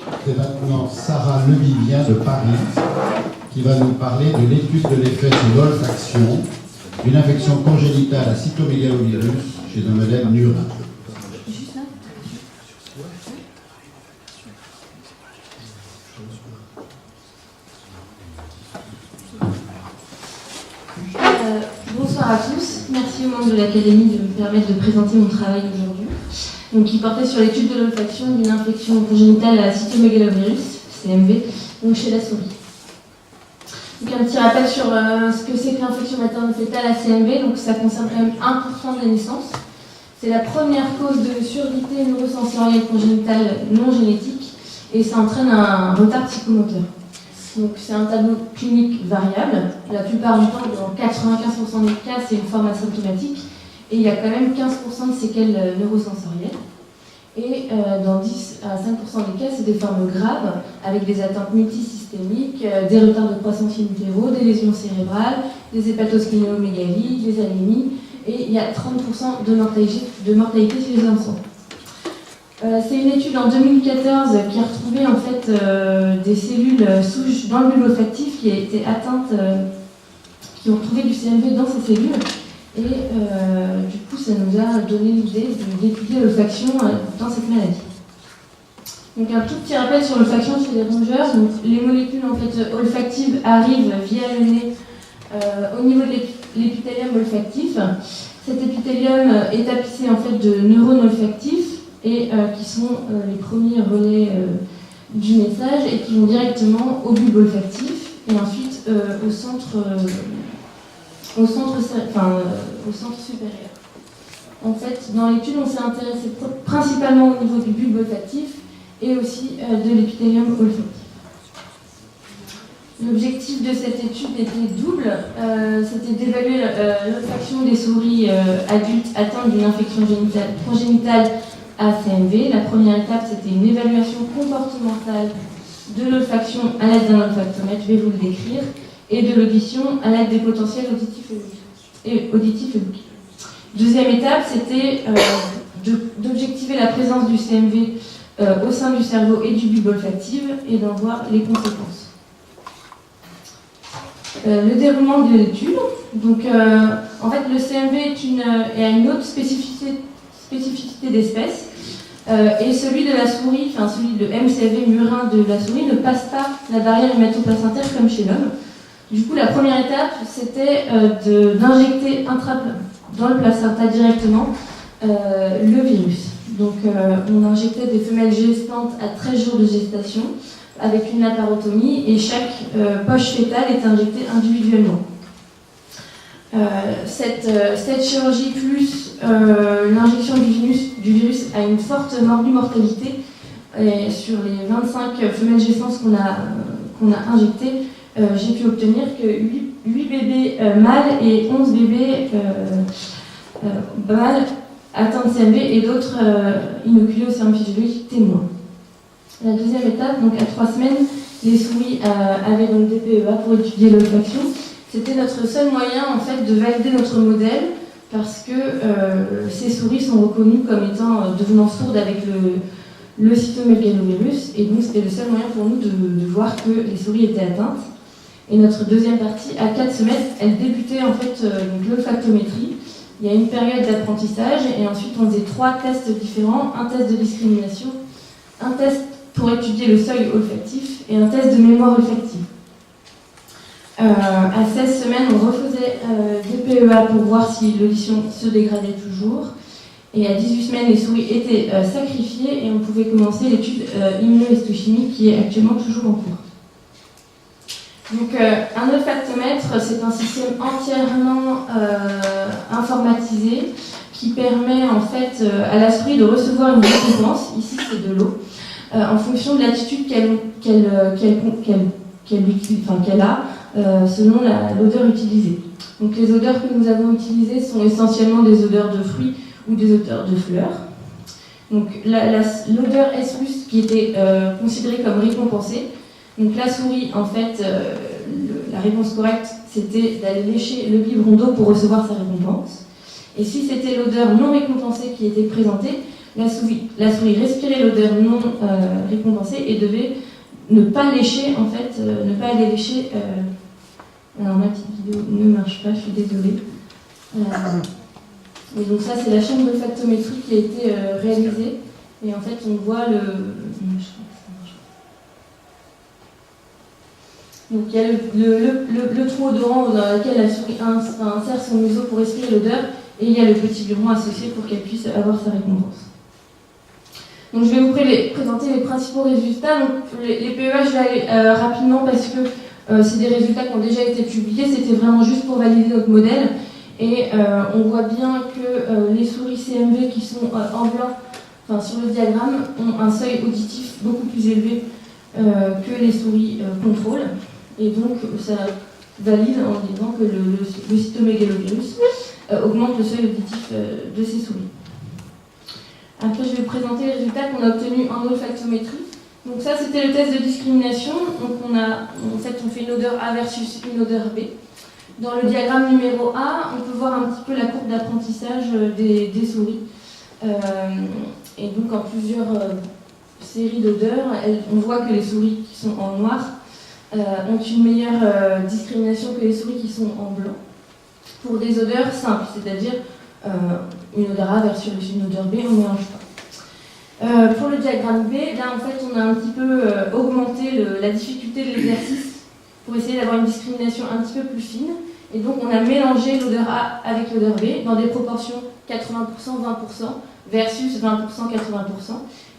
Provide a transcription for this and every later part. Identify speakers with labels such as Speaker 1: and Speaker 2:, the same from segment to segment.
Speaker 1: C'est maintenant Sarah Levivien de Paris qui va nous parler de l'étude de l'effet sur l'olfaction d'une infection congénitale à cytomégalovirus chez un modèle murin.
Speaker 2: Bonsoir à tous, merci aux membres de l'Académie de me permettre de présenter mon travail aujourd'hui. Donc, qui portait sur l'étude de l'olfaction d'une infection congénitale à cytomégalovirus, CMV, donc chez la souris. Donc un petit rappel sur ce que c'est que l'infection materno-fœtale à CMV, donc ça concerne quand même 1% des naissances. C'est la première cause de surdité neurosensorielle congénitale non génétique et ça entraîne un retard psychomoteur. Donc c'est un tableau clinique variable. La plupart du temps, dans 95% des cas, c'est une forme asymptomatique et il y a quand même 15% de séquelles neurosensorielles. Et dans 10 à 5% des cas, c'est des formes graves avec des atteintes multisystémiques, des retards de croissance in utero, des lésions cérébrales, des hépatosplénomégalies, des anémies et il y a 30% de mortalité chez les enfants. C'est une étude en 2014 qui a retrouvé en fait des cellules souches dans le bulbe olfactif qui a été atteintes, qui ont retrouvé du CMV dans ces cellules. Et du coup, ça nous a donné l'idée d'étudier l'olfaction dans cette maladie. Donc un tout petit rappel sur l'olfaction chez les rongeurs. Donc, les molécules en fait, olfactives arrivent via le nez au niveau de l'épithélium olfactif. Cet épithélium est tapissé en fait de neurones olfactifs et qui sont les premiers relais du message et qui vont directement au bulbe olfactif et ensuite au centre supérieur. En fait, dans l'étude, on s'est intéressé principalement au niveau du bulbe olfactif et aussi de l'épithélium olfactif. L'objectif de cette étude était double, c'était d'évaluer l'olfaction des souris adultes atteintes d'une infection congénitale à CMV. La première étape, c'était une évaluation comportementale de l'olfaction à l'aide d'un olfactomètre, je vais vous le décrire, et de l'audition à l'aide des potentiels auditifs et bouquets. Deuxième étape, c'était d'objectiver la présence du CMV au sein du cerveau et du bulbe olfactif et d'en voir les conséquences. Le déroulement de l'étude. Donc, en fait, le CMV a une autre spécificité d'espèce. Et celui de la souris, enfin celui de MCV murin de la souris, ne passe pas la barrière hématoplacentaire comme chez l'homme. Du coup, la première étape, c'était d'injecter dans le placenta directement le virus. Donc, on injectait des femelles gestantes à 13 jours de gestation avec une laparotomie et chaque poche fétale est injectée individuellement. Cette chirurgie plus l'injection du virus a une forte mortalité. Et sur les 25 femelles gestantes qu'on a injectées, j'ai pu obtenir que 8 bébés mâles et 11 bébés mâles atteints de CMV et d'autres inoculés au sérum physiologique témoins. La deuxième étape, donc à 3 semaines, les souris avaient donc des PEA pour étudier l'olfaction. C'était notre seul moyen en fait de valider notre modèle parce que ces souris sont reconnues comme étant devenant sourdes avec le cytomégalovirus et donc c'était le seul moyen pour nous de voir que les souris étaient atteintes. Et notre deuxième partie, à 4 semaines, elle débutait en fait l'olfactométrie. Il y a une période d'apprentissage et ensuite on faisait 3 tests différents, un test de discrimination, un test pour étudier le seuil olfactif et un test de mémoire olfactive. À 16 semaines, on refaisait des PEA pour voir si l'audition se dégradait toujours. Et à 18 semaines, les souris étaient sacrifiées et on pouvait commencer l'étude immunohistochimique qui est actuellement toujours en cours. Donc, un olfactomètre, c'est un système entièrement informatisé qui permet en fait à la souris de recevoir une récompense, ici c'est de l'eau, en fonction de l'attitude qu'elle a selon l'odeur utilisée. Donc les odeurs que nous avons utilisées sont essentiellement des odeurs de fruits ou des odeurs de fleurs. Donc l'odeur S+, qui était considérée comme récompensée. Donc la souris, en fait, la réponse correcte, c'était d'aller lécher le biberon d'eau pour recevoir sa récompense. Et si c'était l'odeur non récompensée qui était présentée, La souris respirait l'odeur non récompensée et devait ne pas lécher, en fait, ne pas aller lécher. Alors ma petite vidéo ne marche pas, je suis désolée. Et donc ça, c'est la chaîne d'olfactométrie qui a été réalisée. Et en fait, on voit le... Donc il y a le trou odorant dans lequel la souris insère son museau pour respirer l'odeur, et il y a le petit bureau associé pour qu'elle puisse avoir sa récompense. Donc je vais vous présenter les principaux résultats. Donc, les PEA, je vais aller rapidement parce que c'est des résultats qui ont déjà été publiés. C'était vraiment juste pour valider notre modèle. Et on voit bien que les souris CMV qui sont en blanc, enfin, sur le diagramme, ont un seuil auditif beaucoup plus élevé que les souris contrôle. Et donc ça valide en disant que le cytomégalovirus augmente le seuil auditif de ces souris. Après, je vais vous présenter les résultats qu'on a obtenus en olfactométrie. Donc ça, c'était le test de discrimination. Donc on fait une odeur A versus une odeur B. Dans le diagramme numéro A, on peut voir un petit peu la courbe d'apprentissage des souris. Et donc en plusieurs séries d'odeurs, on voit que les souris qui sont en noir ont une meilleure discrimination que les souris qui sont en blanc. Pour des odeurs simples, c'est-à-dire une odeur A versus une odeur B, on ne mélange pas. Pour le diagramme B, là en fait on a un petit peu augmenté la difficulté de l'exercice pour essayer d'avoir une discrimination un petit peu plus fine. Et donc on a mélangé l'odeur A avec l'odeur B dans des proportions 80%, 20% versus 20%, 80%.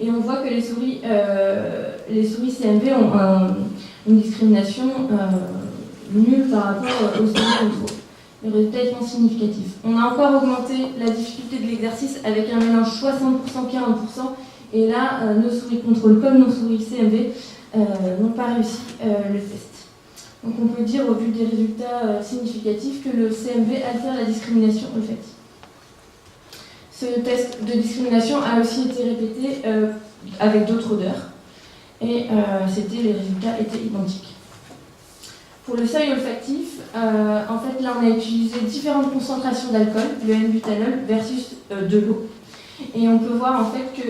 Speaker 2: Et on voit que les souris CMV ont une discrimination nulle par rapport aux souris contrôle. Le résultat est moins significatif. On a encore augmenté la difficulté de l'exercice avec un mélange 60%, 40%. Et là, nos souris contrôle comme nos souris CMV n'ont pas réussi le test. Donc on peut dire, au vu des résultats significatifs, que le CMV altère la discrimination olfactive. Ce test de discrimination a aussi été répété avec d'autres odeurs. Et les résultats étaient identiques. Pour le seuil olfactif, en fait, là, on a utilisé différentes concentrations d'alcool, le N-butanol versus de l'eau. Et on peut voir en fait que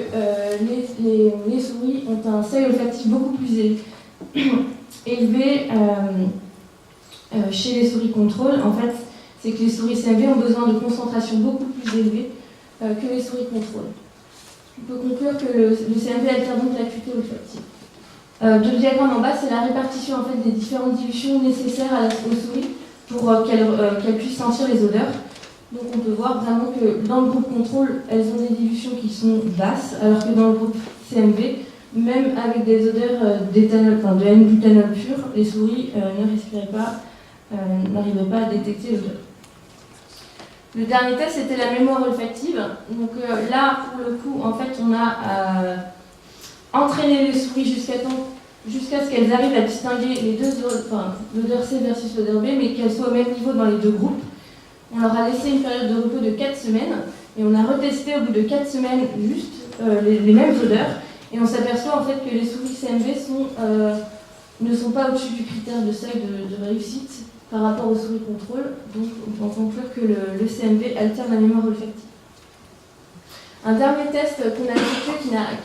Speaker 2: les souris ont un seuil olfactif beaucoup plus élevé chez les souris contrôle. En fait, c'est que les souris CMV ont besoin de concentrations beaucoup plus élevées que les souris contrôle. On peut conclure que le CMV altère donc l'acuité olfactive. Le diagramme en bas, c'est la répartition en fait, des différentes dilutions nécessaires aux souris pour qu'elles puissent sentir les odeurs. Donc on peut voir vraiment que dans le groupe contrôle, elles ont des dilutions qui sont basses, alors que dans le groupe CMV, même avec des odeurs d'éthanol, enfin de N-butanol pur, les souris ne respiraient pas, n'arrivaient pas à détecter l'odeur. Le dernier test, c'était la mémoire olfactive. Donc là, pour le coup, en fait, on a entraîné les souris jusqu'à ce qu'elles arrivent à distinguer les deux, l'odeur C versus l'odeur B, mais qu'elles soient au même niveau dans les deux groupes. On leur a laissé une période de repos de 4 semaines, et on a retesté au bout de 4 semaines juste les mêmes odeurs, et on s'aperçoit en fait que les souris CMV ne sont pas au-dessus du critère de seuil de réussite par rapport aux souris contrôle, donc on peut conclure que le CMV altère la mémoire olfactive. Un dernier test qu'on a effectué,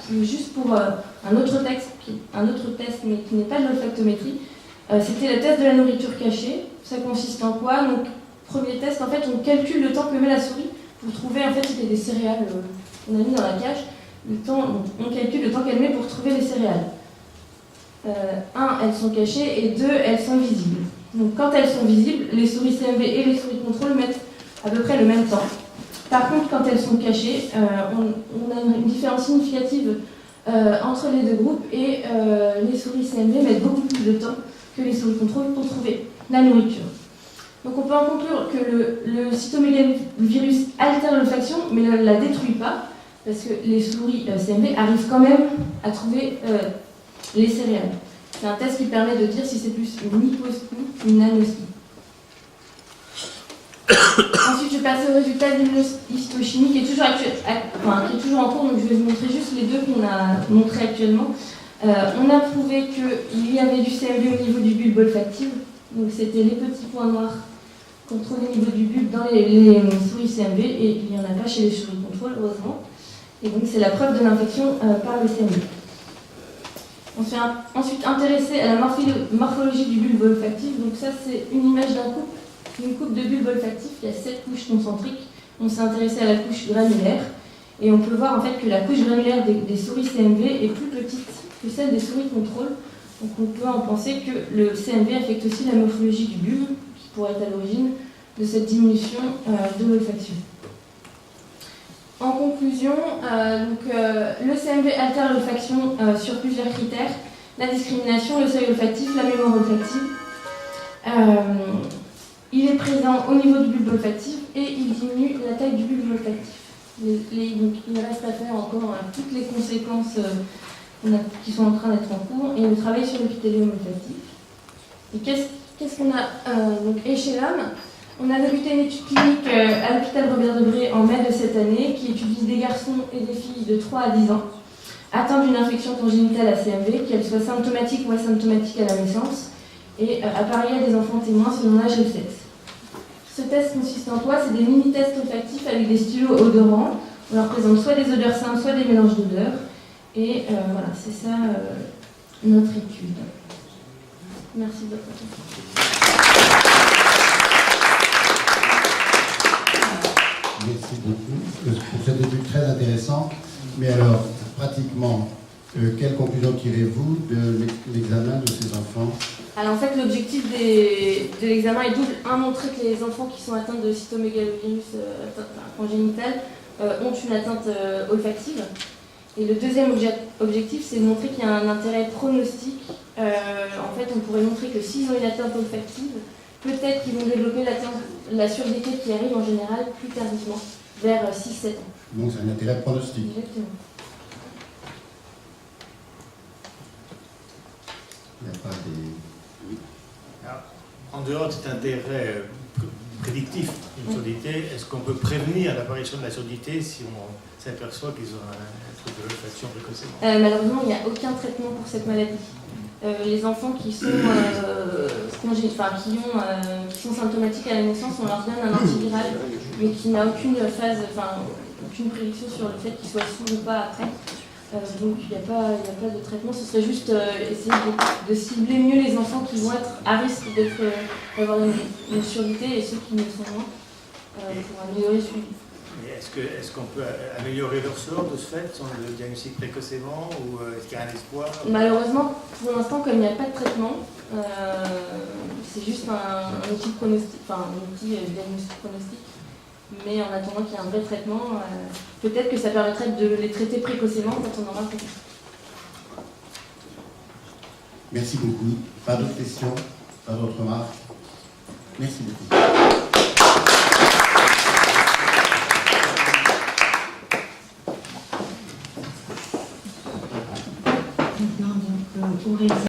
Speaker 2: qui est juste pour un autre test, mais qui n'est pas de l'olfactométrie, c'était le test de la nourriture cachée. Ça consiste en quoi? Donc, premier test, en fait, on calcule le temps que met la souris pour trouver, en fait, c'était des céréales qu'on a mis dans la cage. On calcule le temps qu'elle met pour trouver les céréales. 1, elles sont cachées, et 2, elles sont visibles. Donc, quand elles sont visibles, les souris CMV et les souris contrôle mettent à peu près le même temps. Par contre, quand elles sont cachées, on a une différence significative entre les deux groupes, et les souris CMV mettent beaucoup plus de temps que les souris contrôle pour trouver la nourriture. Donc on peut en conclure que le cytomégalovirus altère l'olfaction, mais ne la détruit pas, parce que les souris CMV arrivent quand même à trouver les céréales. C'est un test qui permet de dire si c'est plus une hypospie ou une anospie. Ensuite, je passe au résultat de l'immunohistochimie qui est toujours en cours, donc je vais vous montrer juste les deux qu'on a montrés actuellement. On a prouvé qu'il y avait du CMV au niveau du bulbe olfactif, donc c'était les petits points noirs contrôlés au niveau du bulbe dans les souris CMV, et il n'y en a pas chez les souris contrôle, heureusement. Et donc c'est la preuve de l'infection par le CMV. On s'est ensuite intéressé à la morphologie du bulbe olfactif. Donc ça, c'est une image d'une coupe de bulbe olfactif. Il y a 7 couches concentriques. On s'est intéressé à la couche granulaire. Et on peut voir en fait que la couche granulaire des souris CMV est plus petite que celle des souris contrôle. Donc on peut en penser que le CMV affecte aussi la morphologie du bulbe, qui pourrait être à l'origine de cette diminution de l'olfaction. En conclusion, le CMV altère l'olfaction sur plusieurs critères: la discrimination, le seuil olfactif, la mémoire olfactive. Il est présent au niveau du bulbe olfactif et il diminue la taille du bulbe olfactif. Donc, il reste à faire encore toutes les conséquences qui sont en train d'être en cours et le travail sur l'épithélium olfactif. Et qu'est-ce qu'on a et chez l'homme, on a débuté une étude clinique à l'hôpital Robert-Debré en mai de cette année qui étudie des garçons et des filles de 3 à 10 ans atteints d'une infection congénitale à CMV, qu'elle soit symptomatique ou asymptomatique à la naissance, et appareillée à des enfants témoins selon l'âge et le sexe. Ce test consiste en quoi? C'est des mini-tests olfactifs avec des stylos odorants. On leur présente soit des odeurs simples, soit des mélanges d'odeurs. Et voilà, c'est ça notre étude. Merci de votre attention.
Speaker 1: Merci beaucoup pour cette étude très intéressante. Mais alors, pratiquement, quelle conclusion tirez-vous de l'examen de ces enfants?
Speaker 2: Alors en fait, l'objectif de l'examen est double. Un, montrer que les enfants qui sont atteints de cytomégalovirus congénital ont une atteinte olfactive. Et le deuxième objectif, c'est de montrer qu'il y a un intérêt pronostique. En fait, on pourrait montrer que s'ils ont une atteinte olfactive, peut-être qu'ils vont développer la surdité qui arrive en général plus tardivement, vers 6-7 ans.
Speaker 1: Donc c'est un intérêt pronostique.
Speaker 2: Exactement.
Speaker 1: Il n'y a pas des...
Speaker 3: Alors, en dehors de cet intérêt prédictif d'une surdité, est-ce qu'on peut prévenir l'apparition de la surdité si on s'aperçoit qu'ils ont un truc de l'olfaction précocement?
Speaker 2: Malheureusement, il n'y a aucun traitement pour cette maladie. Les enfants qui sont symptomatiques à la naissance, on leur donne un antiviral, mais qui n'a aucune prédiction sur le fait qu'ils soient sourds ou pas après. Donc il n'y a pas de traitement, ce serait juste essayer de cibler mieux les enfants qui vont être à risque d'avoir une surdité et ceux qui ne sont moins, pour améliorer le suivi.
Speaker 3: Est-ce qu'on peut améliorer leur sort de ce fait, si on le diagnostique précocement, ou est-ce qu'il y a un espoir?
Speaker 2: Malheureusement, pour l'instant, comme il n'y a pas de traitement, c'est juste un outil diagnostic pronostic. Mais en attendant qu'il y ait un vrai traitement, peut-être que ça permettrait de les traiter précocement quand on aura un traitement.
Speaker 1: Merci beaucoup. Pas d'autres questions? Pas d'autres remarques? Merci beaucoup.
Speaker 4: Maintenant, donc,